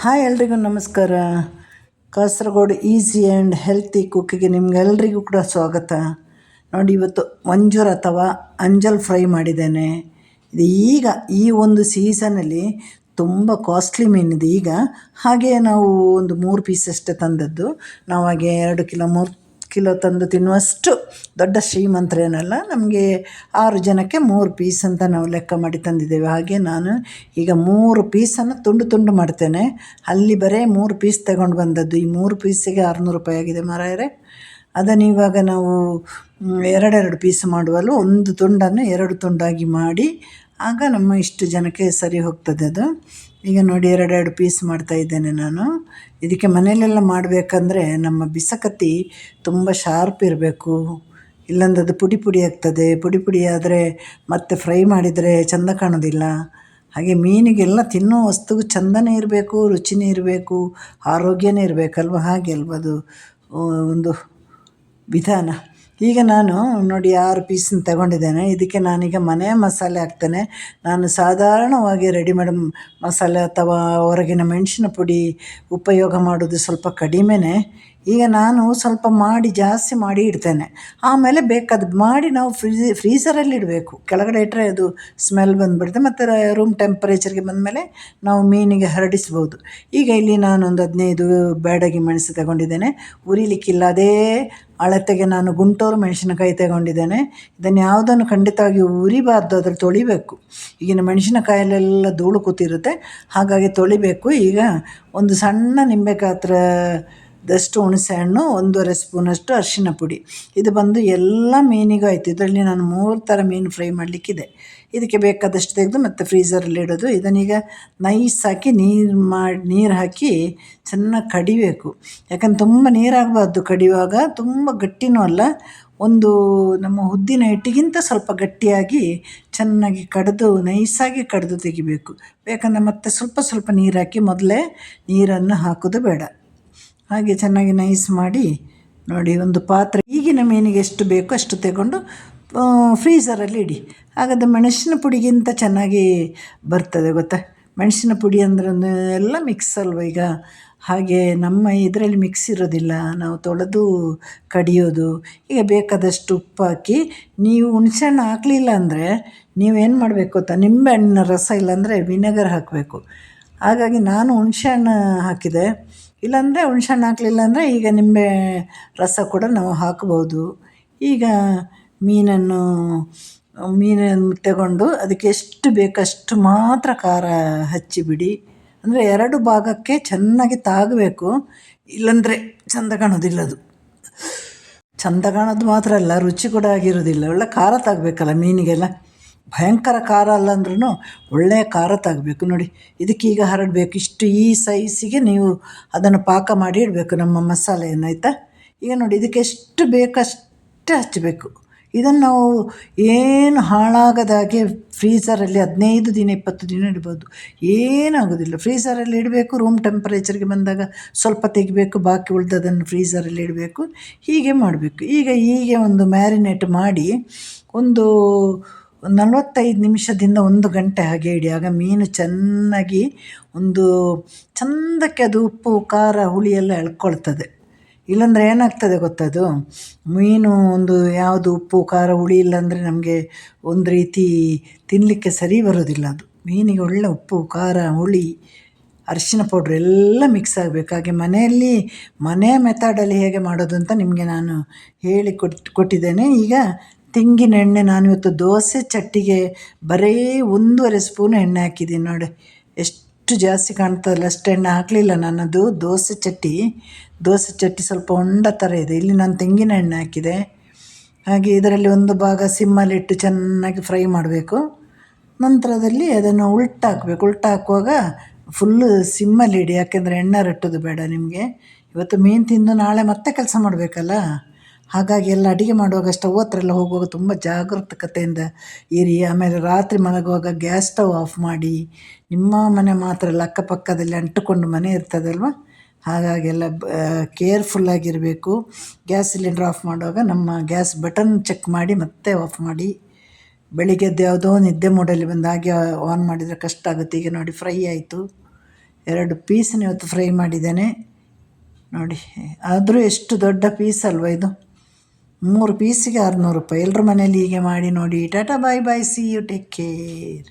Hi ಎಲ್ರಿಗೂ ನಮಸ್ಕಾರ. Kasaragod easy and healthy ಕುಕ್ಕಿಗೆ ನಿಮ್ಗೆಲ್ರಿಗೂ ಕೂಡ ಸ್ವಾಗತ. ನೋಡಿ, ಇವತ್ತು ಮಂಜೂರು ಅಥವಾ ಅಂಜಲ್ ಫ್ರೈ ಮಾಡಿದ್ದೇನೆ. ಇದು ಈಗ ಈ ಒಂದು ಸೀಸನಲ್ಲಿ ತುಂಬ ಕಾಸ್ಟ್ಲಿ ಮೀನಿದೆ ಈಗ. ಹಾಗೆ ನಾವು ಒಂದು 3 ಪೀಸ್ ಅಷ್ಟೇ ತಂದದ್ದು. ನಾವು ಹಾಗೆ 2 ಕಿಲೋ 3 ಕಿಲೋ ತಂದು ತಿನ್ನುವಷ್ಟು ದೊಡ್ಡ ಶ್ರೀಮಂತರೇನಲ್ಲ. ನಮಗೆ 6 ಜನಕ್ಕೆ 3 ಪೀಸ್ ಅಂತ ನಾವು ಲೆಕ್ಕ ಮಾಡಿ ತಂದಿದ್ದೇವೆ. ಹಾಗೆ ನಾನು ಈಗ 3 ಪೀಸನ್ನು ತುಂಡು ಮಾಡ್ತೇನೆ. ಅಲ್ಲಿ ಬರೀ 3 ಪೀಸ್ ತಗೊಂಡು ಬಂದದ್ದು. ಈ 3 ಪೀಸಿಗೆ 600 ರೂಪಾಯಿ ಆಗಿದೆ ಮಾರಾಯರೆ. ಅದನ್ನು ಇವಾಗ ನಾವು 2 ಪೀಸ್ ಮಾಡುವಲ್ಲ, ಒಂದು ತುಂಡನ್ನು 2 ತುಂಡಾಗಿ ಮಾಡಿ ಆಗ ನಮ್ಮ ಇಷ್ಟು ಜನಕ್ಕೆ ಸರಿ ಹೋಗ್ತದೆ ಅದು. ಈಗ ನೋಡಿ, 2 ಪೀಸ್ ಮಾಡ್ತಾಯಿದ್ದೇನೆ ನಾನು. ಇದಕ್ಕೆ ಮನೆಯಲ್ಲೆಲ್ಲ ಮಾಡಬೇಕಂದ್ರೆ ನಮ್ಮ ಬಿಸಕತ್ತಿ ತುಂಬ ಶಾರ್ಪ್ ಇರಬೇಕು, ಇಲ್ಲಾಂದ್ರೆ ಅದು ಪುಡಿ ಆಗ್ತದೆ. ಪುಡಿ ಆದರೆ ಮತ್ತೆ ಫ್ರೈ ಮಾಡಿದರೆ ಚೆಂದ ಕಾಣೋದಿಲ್ಲ. ಹಾಗೆ ಮೀನಿಗೆಲ್ಲ ತಿನ್ನೋ ವಸ್ತುವು ಚೆಂದನೇ ಇರಬೇಕು, ರುಚಿನೇ ಇರಬೇಕು, ಆರೋಗ್ಯನೇ ಇರಬೇಕಲ್ವ. ಹಾಗೆ ಅಲ್ವ ಅದು ಒಂದು ವಿಧಾನ. ಈಗ ನಾನು ನೋಡಿ 6 ಪೀಸನ್ನ ತಗೊಂಡಿದ್ದೇನೆ. ಇದಕ್ಕೆ ನಾನೀಗ ಮನೆ ಮಸಾಲೆ ಹಾಕ್ತೇನೆ. ನಾನು ಸಾಧಾರಣವಾಗಿ ರೆಡಿಮೇಡ್ ಮಸಾಲೆ ಅಥವಾ ಹೊರಗಿನ ಮೆಣಸಿನ ಪುಡಿ ಉಪಯೋಗ ಮಾಡೋದು ಸ್ವಲ್ಪ ಕಡಿಮೆನೇ. ಈಗ ನಾನು ಸ್ವಲ್ಪ ಮಾಡಿ ಜಾಸ್ತಿ ಮಾಡಿ ಇಡ್ತೇನೆ. ಆಮೇಲೆ ಬೇಕಾದ ಮಾಡಿ ನಾವು ಫ್ರೀಝರಲ್ಲಿ ಇಡಬೇಕು. ಕೆಳಗಡೆ ಇಟ್ಟರೆ ಅದು ಸ್ಮೆಲ್ ಬಂದುಬಿಡುತ್ತೆ, ಮತ್ತು ರೂಮ್ ಟೆಂಪರೇಚರ್ಗೆ ಬಂದಮೇಲೆ ನಾವು ಮೀನಿಗೆ ಹರಡಿಸ್ಬೋದು. ಈಗ ಇಲ್ಲಿ ನಾನೊಂದು 15 ಬ್ಯಾಡಗಿ ಮೆಣಸು ತಗೊಂಡಿದ್ದೇನೆ. ಉರಿಲಿಕ್ಕಿಲ್ಲ, ಅದೇ ಅಳತೆಗೆ ನಾನು ಗುಂಟೂರು ಮೆಣಸಿನಕಾಯಿ ತಗೊಂಡಿದ್ದೇನೆ. ಇದನ್ನು ಯಾವುದನ್ನು ಖಂಡಿತವಾಗಿ ಉರಿಬಾರ್ದು, ಅದ್ರಲ್ಲಿ ತೊಳಿಬೇಕು. ಈಗಿನ ಮೆಣಸಿನಕಾಯಲ್ಲೆಲ್ಲ ಧೂಳು ಕೂತಿರುತ್ತೆ, ಹಾಗಾಗಿ ತೊಳಿಬೇಕು. ಈಗ ಒಂದು ಸಣ್ಣ ನಿಂಬೆ ಗಾತ್ರದಷ್ಟು ಹುಣಸೆ ಹಣ್ಣು, 1.5 ಸ್ಪೂನಷ್ಟು ಅರಿಶಿನ ಪುಡಿ. ಇದು ಬಂದು ಎಲ್ಲ ಮೀನಿಗೂ ಆಯಿತು. ಇದರಲ್ಲಿ ನಾನು 3 ಥರ ಮೀನು ಫ್ರೈ ಮಾಡಲಿಕ್ಕಿದೆ. ಇದಕ್ಕೆ ಬೇಕಾದಷ್ಟು ತೆಗೆದು ಮತ್ತೆ ಫ್ರೀಝರಲ್ಲಿ ಇಡೋದು. ಇದನ್ನೀಗ ನೈಸ್ ಹಾಕಿ ನೀರು ಹಾಕಿ ಚೆನ್ನಾಗಿ ಕಡಿಬೇಕು. ಯಾಕಂದ್ರೆ ತುಂಬ ನೀರಾಗಬಾರ್ದು ಕಡಿಯುವಾಗ, ತುಂಬ ಗಟ್ಟಿನೂ ಅಲ್ಲ. ಒಂದು ನಮ್ಮ ಉದ್ದಿನ ಹಿಟ್ಟಿಗಿಂತ ಸ್ವಲ್ಪ ಗಟ್ಟಿಯಾಗಿ ಚೆನ್ನಾಗಿ ಕಡಿದು ನೈಸಾಗಿ ಕಡಿದು ತೆಗಿಬೇಕು. ಬೇಕಂದರೆ ಮತ್ತೆ ಸ್ವಲ್ಪ ನೀರು ಹಾಕಿ, ಮೊದಲೇ ನೀರನ್ನು ಹಾಕೋದು ಬೇಡ. ಹಾಗೆ ಚೆನ್ನಾಗಿ ನೈಸ್ ಮಾಡಿ ನೋಡಿ. ಒಂದು ಪಾತ್ರೆ ಈಗಿನ ಮೀನಿಗೆ ಎಷ್ಟು ಬೇಕೋ ಅಷ್ಟು ತಗೊಂಡು ಫ್ರೀಝರಲ್ಲಿ ಇಡಿ. ಹಾಗಾದರೆ ಮೆಣಸಿನ ಪುಡಿಗಿಂತ ಚೆನ್ನಾಗಿ ಬರ್ತದೆ ಗೊತ್ತಾ. ಮೆಣಸಿನ ಪುಡಿ ಅಂದ್ರೆ ಎಲ್ಲ ಮಿಕ್ಸ್ ಅಲ್ವ ಈಗ. ಹಾಗೆ ನಮ್ಮ ಇದರಲ್ಲಿ ಮಿಕ್ಸ್ ಇರೋದಿಲ್ಲ, ನಾವು ತೊಳೆದು ಕಡಿಯೋದು. ಈಗ ಬೇಕಾದಷ್ಟು ಉಪ್ಪು ಹಾಕಿ, ನೀವು ಹುಣಸೆಹಣ್ಣು ಹಾಕಲಿಲ್ಲ ಅಂದರೆ ನೀವೇನು ಮಾಡಬೇಕು ಗೊತ್ತಾ, ನಿಂಬೆಹಣ್ಣಿನ ರಸ ಇಲ್ಲಾಂದರೆ ವಿನೆಗರ್ ಹಾಕಬೇಕು. ಹಾಗಾಗಿ ನಾನು ಹುಣಸೆಹಣ್ಣು ಹಾಕಿದೆ. ಇಲ್ಲಾಂದರೆ ಹುಣಸೆಹಣ್ಣು ಹಾಕಲಿಲ್ಲ ಅಂದರೆ ಈಗ ನಿಂಬೆ ರಸ ಕೂಡ ನಾವು ಹಾಕ್ಬೋದು. ಈಗ ಮೀನನ್ನು ತಗೊಂಡು ಅದಕ್ಕೆ ಎಷ್ಟು ಬೇಕಷ್ಟು ಮಾತ್ರ ಖಾರ ಹಚ್ಚಿಬಿಡಿ. ಅಂದರೆ 2 ಭಾಗಕ್ಕೆ ಚೆನ್ನಾಗಿ ತಾಗಬೇಕು, ಇಲ್ಲಾಂದರೆ ಚೆಂದ ಕಾಣೋದಿಲ್ಲ. ಅದು ಚೆಂದ ಕಾಣೋದು ಮಾತ್ರ ಅಲ್ಲ, ರುಚಿ ಕೂಡ ಆಗಿರೋದಿಲ್ಲ. ಒಳ್ಳೆ ಖಾರ ತಾಗಬೇಕಲ್ಲ ಮೀನಿಗೆಲ್ಲ. ಭಯಂಕರ ಖಾರ ಅಲ್ಲ ಅಂದ್ರೂ ಒಳ್ಳೆಯ ಖಾರ ತಾಗಬೇಕು. ನೋಡಿ, ಇದಕ್ಕೀಗ ಹರಡಬೇಕು. ಇಷ್ಟು ಈ ಸೈಜಿಗೆ ನೀವು ಅದನ್ನು ಪಾಕ ಮಾಡಿ ಇಡಬೇಕು ನಮ್ಮ ಮಸಾಲೆಯನ್ನು, ಆಯಿತಾ. ಈಗ ನೋಡಿ, ಇದಕ್ಕೆ ಎಷ್ಟು ಬೇಕಷ್ಟೇ ಹಚ್ಚಬೇಕು. ಇದನ್ನು ನಾವು ಏನು ಹಾಳಾಗದಾಗೆ ಫ್ರೀಝರಲ್ಲಿ 15 ದಿನ 20 ದಿನ ಇಡ್ಬೋದು, ಏನಾಗೋದಿಲ್ಲ. ಫ್ರೀಝರಲ್ಲಿ ಇಡಬೇಕು. ರೂಮ್ ಟೆಂಪರೇಚರ್ಗೆ ಬಂದಾಗ ಸ್ವಲ್ಪ ತೆಗಿಬೇಕು, ಬಾಕಿ ಉಳಿದದನ್ನು ಫ್ರೀಝರಲ್ಲಿ ಇಡಬೇಕು. ಹೀಗೆ ಮಾಡಬೇಕು. ಈಗ ಹೀಗೆ ಒಂದು ಮ್ಯಾರಿನೇಟ್ ಮಾಡಿ ಒಂದು 45 ನಿಮಿಷದಿಂದ 1 ಗಂಟೆ ಹಾಗೆ ಇಡಿ. ಆಗ ಮೀನು ಚೆನ್ನಾಗಿ ಒಂದು ಚೆಂದಕ್ಕೆ ಅದು ಉಪ್ಪು ಖಾರ ಹುಳಿ ಎಲ್ಲ ಎಳ್ಕೊಳ್ತದೆ. ಇಲ್ಲಾಂದರೆ ಏನಾಗ್ತದೆ ಗೊತ್ತದು, ಮೀನು ಒಂದು ಯಾವುದು ಉಪ್ಪು ಖಾರ ಹುಳಿ ಇಲ್ಲಾಂದರೆ ನಮಗೆ ಒಂದು ರೀತಿ ತಿನ್ನಲಿಕ್ಕೆ ಸರಿ ಬರೋದಿಲ್ಲ. ಅದು ಮೀನಿಗೆ ಒಳ್ಳೆ ಉಪ್ಪು ಖಾರ ಹುಳಿ ಅರಿಶಿನ ಪೌಡ್ರ್ ಎಲ್ಲ ಮಿಕ್ಸ್ ಆಗಬೇಕು. ಹಾಗೆ ಮನೆ ಮೆಥಡಲ್ಲಿ ಹೇಗೆ ಮಾಡೋದು ಅಂತ ನಿಮಗೆ ನಾನು ಕೊಟ್ಟಿದ್ದೇನೆ. ಈಗ ತೆಂಗಿನ ಎಣ್ಣೆ ನಾನಿವತ್ತು ದೋಸೆ ಚಟ್ಟಿಗೆ ಬರೀ 1.5 ಸ್ಪೂನ್ ಎಣ್ಣೆ ಹಾಕಿದ್ದೀನಿ ನೋಡಿ. ಎಷ್ಟು ಜಾಸ್ತಿ ಕಾಣ್ತದಲ್ಲ, ಅಷ್ಟು ಎಣ್ಣೆ ಹಾಕಲಿಲ್ಲ ನನ್ನದು. ದೋಸೆ ಚಟ್ಟಿ ಸ್ವಲ್ಪ ಹೊಂಡ ಥರ ಇದೆ. ಇಲ್ಲಿ ನಾನು ತೆಂಗಿನ ಎಣ್ಣೆ ಹಾಕಿದೆ. ಹಾಗೆ ಇದರಲ್ಲಿ ಒಂದು ಭಾಗ ಸಿಮ್ಮಲ್ಲಿಟ್ಟು ಚೆನ್ನಾಗಿ ಫ್ರೈ ಮಾಡಬೇಕು. ನಂತರದಲ್ಲಿ ಅದನ್ನು ಉಲ್ಟಾಕಬೇಕು. ಹಾಕುವಾಗ ಫುಲ್ಲು ಸಿಮ್ಮಲ್ಲಿಡಿ, ಯಾಕೆಂದರೆ ಎಣ್ಣೆ ರಟ್ಟೋದು ಬೇಡ ನಿಮಗೆ. ಇವತ್ತು ಮೀನು ತಿಂದು ನಾಳೆ ಮತ್ತೆ ಕೆಲಸ ಮಾಡಬೇಕಲ್ಲ. ಹಾಗಾಗಿ ಎಲ್ಲ ಅಡುಗೆ ಮಾಡುವಾಗ ಸ್ಟವ್ ಹತ್ರ ಎಲ್ಲ ಹೋಗುವಾಗ ತುಂಬ ಜಾಗರೂಕತೆಯಿಂದ ಇರಿ. ಆಮೇಲೆ ರಾತ್ರಿ ಮಲಗುವಾಗ ಗ್ಯಾಸ್ ಸ್ಟವ್ ಆಫ್ ಮಾಡಿ. ನಿಮ್ಮ ಮನೆ ಮಾತ್ರ ಅಲ್ಲ, ಅಕ್ಕಪಕ್ಕದಲ್ಲಿ ಅಂಟುಕೊಂಡು ಮನೆ ಇರ್ತದಲ್ವ, ಹಾಗಾಗಿ ಎಲ್ಲ ಕೇರ್ಫುಲ್ಲಾಗಿರಬೇಕು. ಗ್ಯಾಸ್ ಸಿಲಿಂಡ್ರ್ ಆಫ್ ಮಾಡುವಾಗ ನಮ್ಮ ಗ್ಯಾಸ್ ಬಟನ್ ಚೆಕ್ ಮಾಡಿ ಮತ್ತೆ ಆಫ್ ಮಾಡಿ. ಬೆಳಿಗ್ಗೆದ್ದು ಯಾವುದೋ ನಿದ್ದೆ ಮೂಡಲ್ಲಿ ಬಂದು ಹಾಗೆ ಆನ್ ಮಾಡಿದರೆ ಕಷ್ಟ ಆಗುತ್ತೆ. ಈಗ ನೋಡಿ, ಫ್ರೈ ಆಯಿತು. 2 ಪೀಸನ್ನ ಇವತ್ತು ಫ್ರೈ ಮಾಡಿದ್ದೇನೆ ನೋಡಿ. ಆದರೂ ಎಷ್ಟು ದೊಡ್ಡ ಪೀಸ್ ಅಲ್ವ ಇದು. 3 ಪೀಸಿಗೆ 600 ರೂಪಾಯಿ. ಎಲ್ಲರ ಮನೇಲಿ ಹೀಗೆ ಮಾಡಿ ನೋಡಿ. ಟಾಟಾ ಬಾಯ್ ಬಾಯ್, ಸಿ ಯು, ಟೇಕ್ ಕೇರ್.